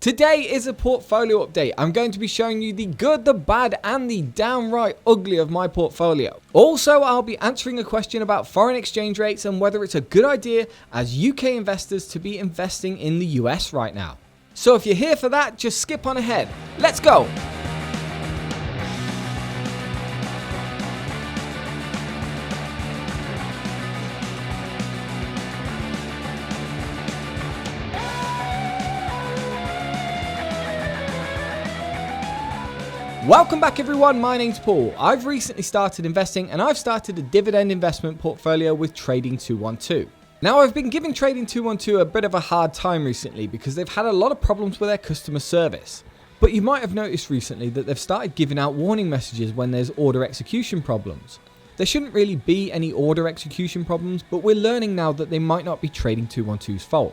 Today is a portfolio update. I'm going to be showing you the good, the bad, and the downright ugly of my portfolio. Also, I'll be answering a question about foreign exchange rates and whether it's a good idea as UK investors to be investing in the US right now. So if you're here for that, just skip on ahead. Let's go. Welcome back everyone, my name's Paul. I've recently started investing and I've started a dividend investment portfolio with Trading 212. Now I've been giving Trading 212 a bit of a hard time recently because they've had a lot of problems with their customer service. But you might have noticed recently that they've started giving out warning messages when there's order execution problems. There shouldn't really be any order execution problems, but we're learning now that they might not be Trading 212's fault.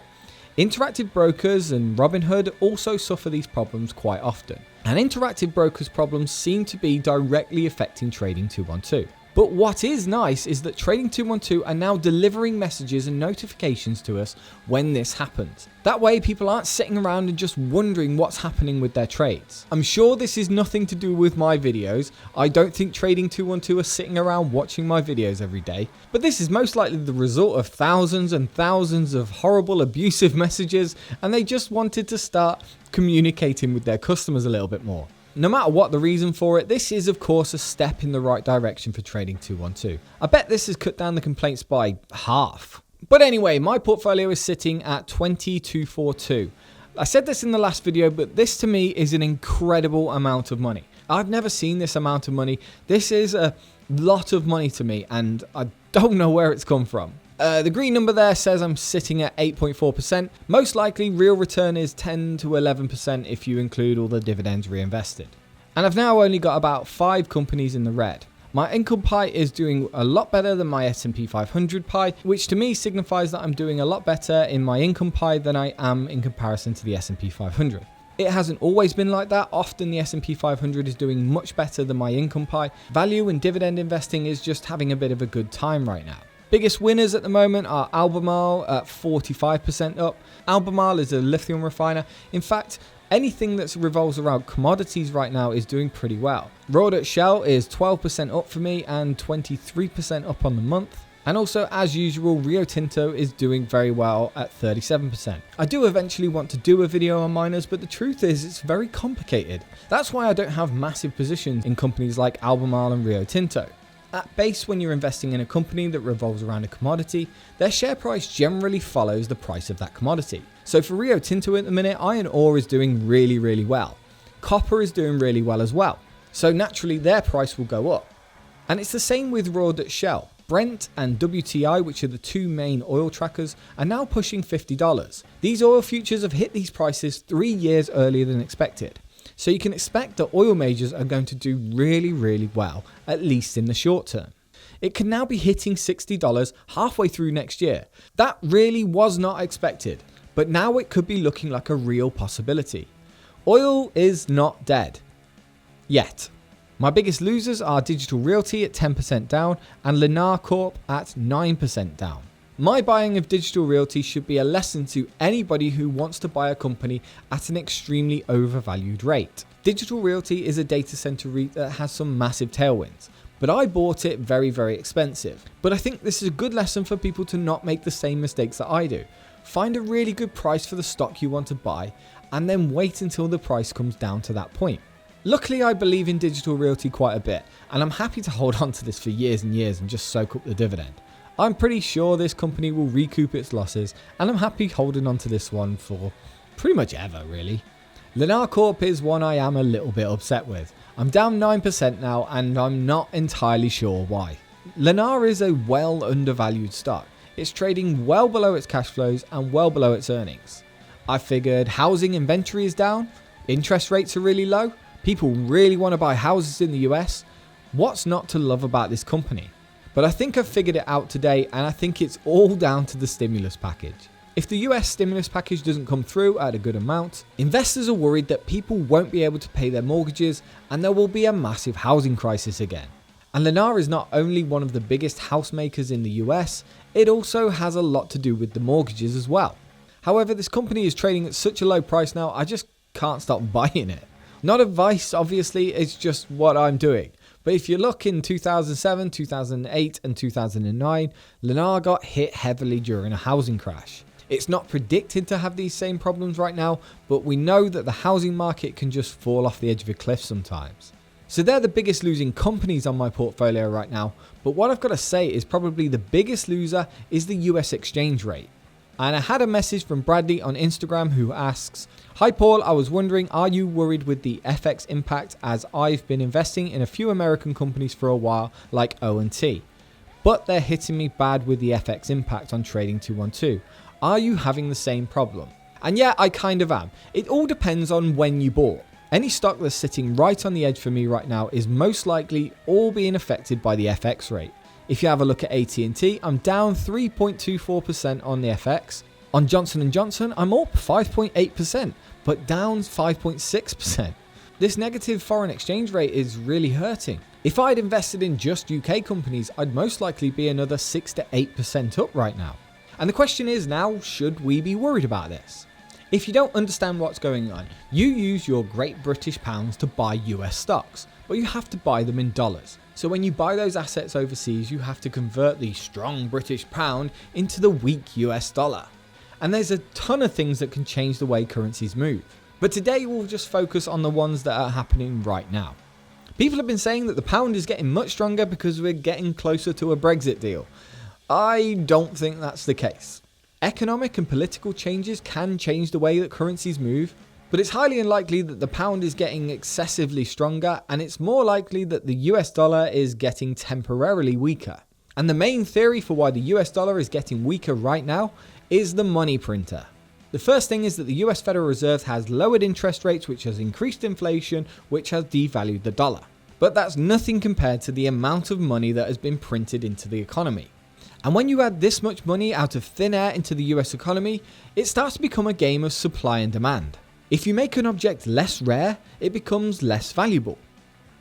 Interactive brokers and Robinhood also suffer these problems quite often. And interactive brokers' problems seem to be directly affecting Trading 212. But what is nice is that Trading 212 are now delivering messages and notifications to us when this happens. That way people aren't sitting around and just wondering what's happening with their trades. I'm sure this is nothing to do with my videos. I don't think Trading 212 are sitting around watching my videos every day. But this is most likely the result of thousands and thousands of horrible abusive messages, and they just wanted to start communicating with their customers a little bit more. No matter what the reason for it, this is of course a step in the right direction for Trading 212. I bet this has cut down the complaints by half. But anyway, my portfolio is sitting at 20242. I said this in the last video, but this to me is an incredible amount of money. I've never seen this amount of money. This is a lot of money to me and I don't know where it's come from. The green number there says I'm sitting at 8.4%. Most likely real return is 10 to 11% if you include all the dividends reinvested. And I've now only got about 5 companies in the red. My income pie is doing a lot better than my S&P 500 pie, which to me signifies that I'm doing a lot better in my income pie than I am in comparison to the S&P 500. It hasn't always been like that. Often the S&P 500 is doing much better than my income pie. Value and dividend investing is just having a bit of a good time right now. Biggest winners at the moment are Albemarle at 45% up. Albemarle is a lithium refiner. In fact, anything that revolves around commodities right now is doing pretty well. Royal Dutch Shell is 12% up for me and 23% up on the month. And also, as usual, Rio Tinto is doing very well at 37%. I do eventually want to do a video on miners, but the truth is it's very complicated. That's why I don't have massive positions in companies like Albemarle and Rio Tinto. At base, when you're investing in a company that revolves around a commodity, their share price generally follows the price of that commodity. So for Rio Tinto at the minute, iron ore is doing really well. Copper is doing really well as well. So naturally their price will go up. And it's the same with Royal Dutch Shell. Brent and WTI, which are the 2 main oil trackers, are now pushing $50. These oil futures have hit these prices 3 years earlier than expected. So you can expect that oil majors are going to do really well, at least in the short term. It can now be hitting $60 halfway through next year. That really was not expected, but now it could be looking like a real possibility. Oil is not dead. Yet. My biggest losers are Digital Realty at 10% down and Lennar Corp at 9% down. My buying of Digital Realty should be a lesson to anybody who wants to buy a company at an extremely overvalued rate. Digital Realty is a data center REIT that has some massive tailwinds, but I bought it very expensive. But I think this is a good lesson for people to not make the same mistakes that I do. Find a really good price for the stock you want to buy and then wait until the price comes down to that point. Luckily, I believe in Digital Realty quite a bit, and I'm happy to hold on to this for years and years and just soak up the dividend. I'm pretty sure this company will recoup its losses, and I'm happy holding on to this one for pretty much ever, really. Lennar Corp is one I am a little bit upset with. I'm down 9% now, and I'm not entirely sure why. Lennar is a well undervalued stock. It's trading well below its cash flows and well below its earnings. I figured housing inventory is down, interest rates are really low, people really want to buy houses in the US. What's not to love about this company? But I think I've figured it out today, and I think it's all down to the stimulus package. If the US stimulus package doesn't come through at a good amount, investors are worried that people won't be able to pay their mortgages and there will be a massive housing crisis again. And Lennar is not only one of the biggest house makers in the US, it also has a lot to do with the mortgages as well. However, this company is trading at such a low price now, I just can't stop buying it. Not advice, obviously, it's just what I'm doing. But if you look in 2007, 2008 and 2009, Lennar got hit heavily during a housing crash. It's not predicted to have these same problems right now, but we know that the housing market can just fall off the edge of a cliff sometimes. So they're the biggest losing companies on my portfolio right now, but what I've got to say is probably the biggest loser is the US exchange rate. And I had a message from Bradley on Instagram who asks, "Hi Paul, I was wondering, are you worried with the FX impact, as I've been investing in a few American companies for a while like O&T, but they're hitting me bad with the FX impact on Trading 212. Are you having the same problem?" And yeah, I kind of am. It all depends on when you bought. Any stock that's sitting right on the edge for me right now is most likely all being affected by the FX rate. If you have a look at AT&T, I'm down 3.24% on the FX. On Johnson & Johnson, I'm up 5.8%, but down 5.6%. This negative foreign exchange rate is really hurting. If I'd invested in just UK companies, I'd most likely be another 6 to 8% up right now. And the question is now, should we be worried about this? If you don't understand what's going on, you use your Great British Pounds to buy US stocks, but you have to buy them in dollars. So when you buy those assets overseas, you have to convert the strong British pound into the weak US dollar. And there's a ton of things that can change the way currencies move. But today we'll just focus on the ones that are happening right now. People have been saying that the pound is getting much stronger because we're getting closer to a Brexit deal. I don't think that's the case. Economic and political changes can change the way that currencies move, but it's highly unlikely that the pound is getting excessively stronger, and it's more likely that the US dollar is getting temporarily weaker. And the main theory for why the US dollar is getting weaker right now is the money printer. The first thing is that the US Federal Reserve has lowered interest rates, which has increased inflation, which has devalued the dollar. But that's nothing compared to the amount of money that has been printed into the economy. And when you add this much money out of thin air into the US economy, it starts to become a game of supply and demand. If you make an object less rare, it becomes less valuable.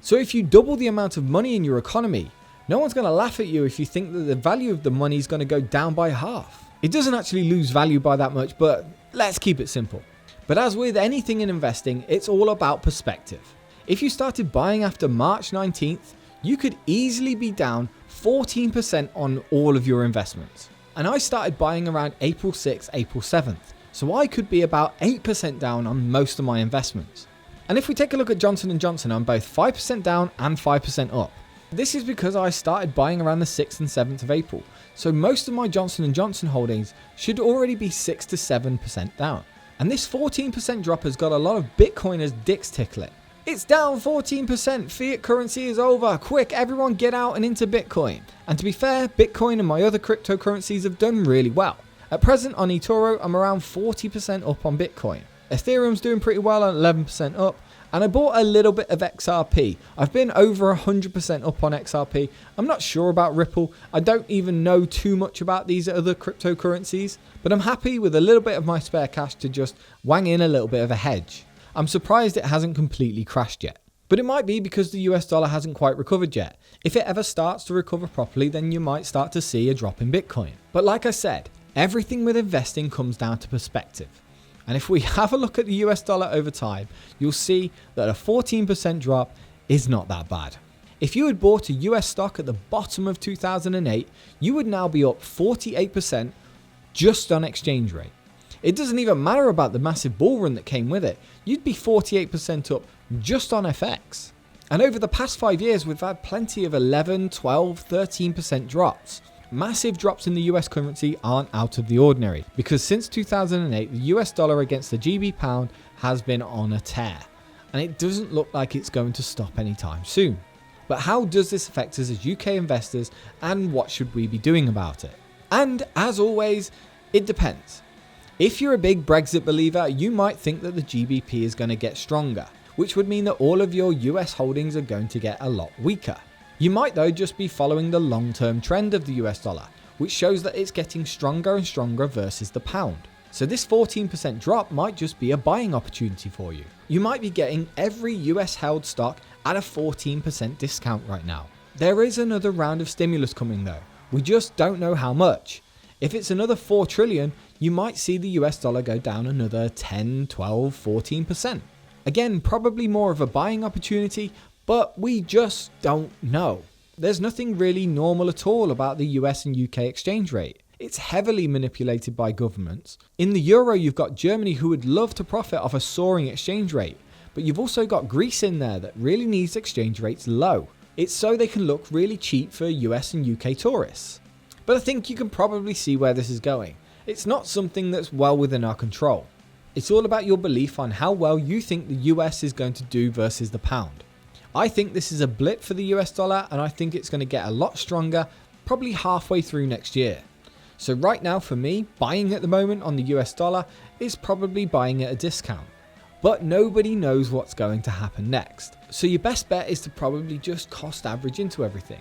So if you double the amount of money in your economy, no one's going to laugh at you if you think that the value of the money is going to go down by half. It doesn't actually lose value by that much, but let's keep it simple. But as with anything in investing, it's all about perspective. If you started buying after March 19th, you could easily be down 14% on all of your investments. And I started buying around April 6th, April 7th. So I could be about 8% down on most of my investments. And if we take a look at Johnson & Johnson, I'm both 5% down and 5% up. This is because I started buying around the 6th and 7th of April. So most of my Johnson & Johnson holdings should already be 6 to 7% down. And this 14% drop has got a lot of Bitcoiners dicks tickling. It's down 14%, fiat currency is over, quick everyone get out and into Bitcoin. And to be fair, Bitcoin and my other cryptocurrencies have done really well. At present on eToro, I'm around 40% up on Bitcoin. Ethereum's doing pretty well at 11% up, and I bought a little bit of XRP. I've been over 100% up on XRP. I'm not sure about Ripple. I don't even know too much about these other cryptocurrencies, but I'm happy with a little bit of my spare cash to just wang in a little bit of a hedge. I'm surprised it hasn't completely crashed yet. But it might be because the US dollar hasn't quite recovered yet. If it ever starts to recover properly, then you might start to see a drop in Bitcoin. But like I said, everything with investing comes down to perspective. And if we have a look at the US dollar over time, you'll see that a 14% drop is not that bad. If you had bought a US stock at the bottom of 2008, you would now be up 48% just on exchange rate. It doesn't even matter about the massive bull run that came with it. You'd be 48% up just on FX. And over the past 5 years, we've had plenty of 11, 12, 13% drops. Massive drops in the US currency aren't out of the ordinary, because since 2008, the US dollar against the GB pound has been on a tear. And it doesn't look like it's going to stop anytime soon. But how does this affect us as UK investors, and what should we be doing about it? And as always, it depends. If you're a big Brexit believer, you might think that the GBP is going to get stronger, which would mean that all of your US holdings are going to get a lot weaker. You might though just be following the long-term trend of the US dollar, which shows that it's getting stronger and stronger versus the pound. So this 14% drop might just be a buying opportunity for you. You might be getting every US held stock at a 14% discount right now. There is another round of stimulus coming though. We just don't know how much. If it's another 4 trillion, you might see the US dollar go down another 10, 12, 14%. Again, probably more of a buying opportunity, but we just don't know. There's nothing really normal at all about the US and UK exchange rate. It's heavily manipulated by governments. In the euro, you've got Germany who would love to profit off a soaring exchange rate, but you've also got Greece in there that really needs exchange rates low. It's so they can look really cheap for US and UK tourists. But I think you can probably see where this is going. It's not something that's well within our control. It's all about your belief on how well you think the US is going to do versus the pound. I think this is a blip for the US dollar, and I think it's going to get a lot stronger probably halfway through next year. So right now for me, buying at the moment on the US dollar is probably buying at a discount. But nobody knows what's going to happen next. So your best bet is to probably just cost average into everything.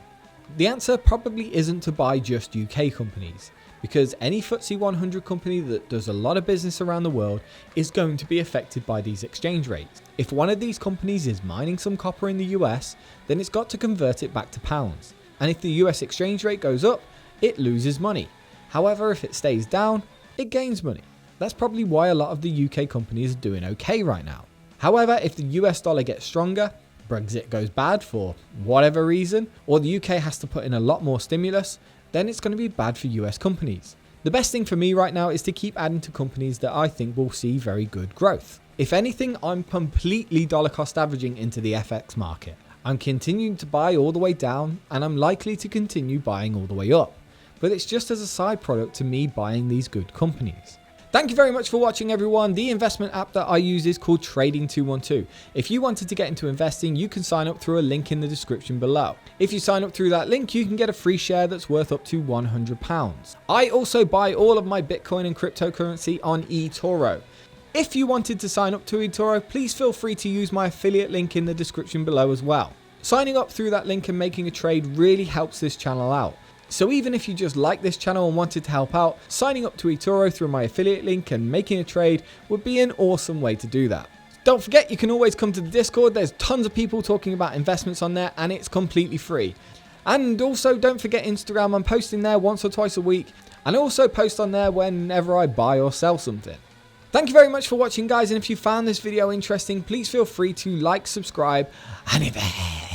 The answer probably isn't to buy just UK companies, because any FTSE 100 company that does a lot of business around the world is going to be affected by these exchange rates. If one of these companies is mining some copper in the US, then it's got to convert it back to pounds. And if the US exchange rate goes up, it loses money. However, if it stays down, it gains money. That's probably why a lot of the UK companies are doing okay right now. However, if the US dollar gets stronger, Brexit goes bad for whatever reason, or the UK has to put in a lot more stimulus, then it's going to be bad for US companies. The best thing for me right now is to keep adding to companies that I think will see very good growth. If anything, I'm completely dollar cost averaging into the FX market. I'm continuing to buy all the way down, and I'm likely to continue buying all the way up. But it's just as a side product to me buying these good companies. Thank you very much for watching, everyone. The investment app that I use is called Trading 212. If you wanted to get into investing, you can sign up through a link in the description below. If you sign up through that link, you can get a free share that's worth up to £100. I also buy all of my Bitcoin and cryptocurrency on eToro. If you wanted to sign up to eToro, please feel free to use my affiliate link in the description below as well. Signing up through that link and making a trade really helps this channel out. So even if you just like this channel and wanted to help out, signing up to eToro through my affiliate link and making a trade would be an awesome way to do that. Don't forget, you can always come to the Discord. There's tons of people talking about investments on there, and it's completely free. And also don't forget Instagram. I'm posting there once or twice a week, and I also post on there whenever I buy or sell something. Thank you very much for watching, guys, and if you found this video interesting, please feel free to like, subscribe, and invest.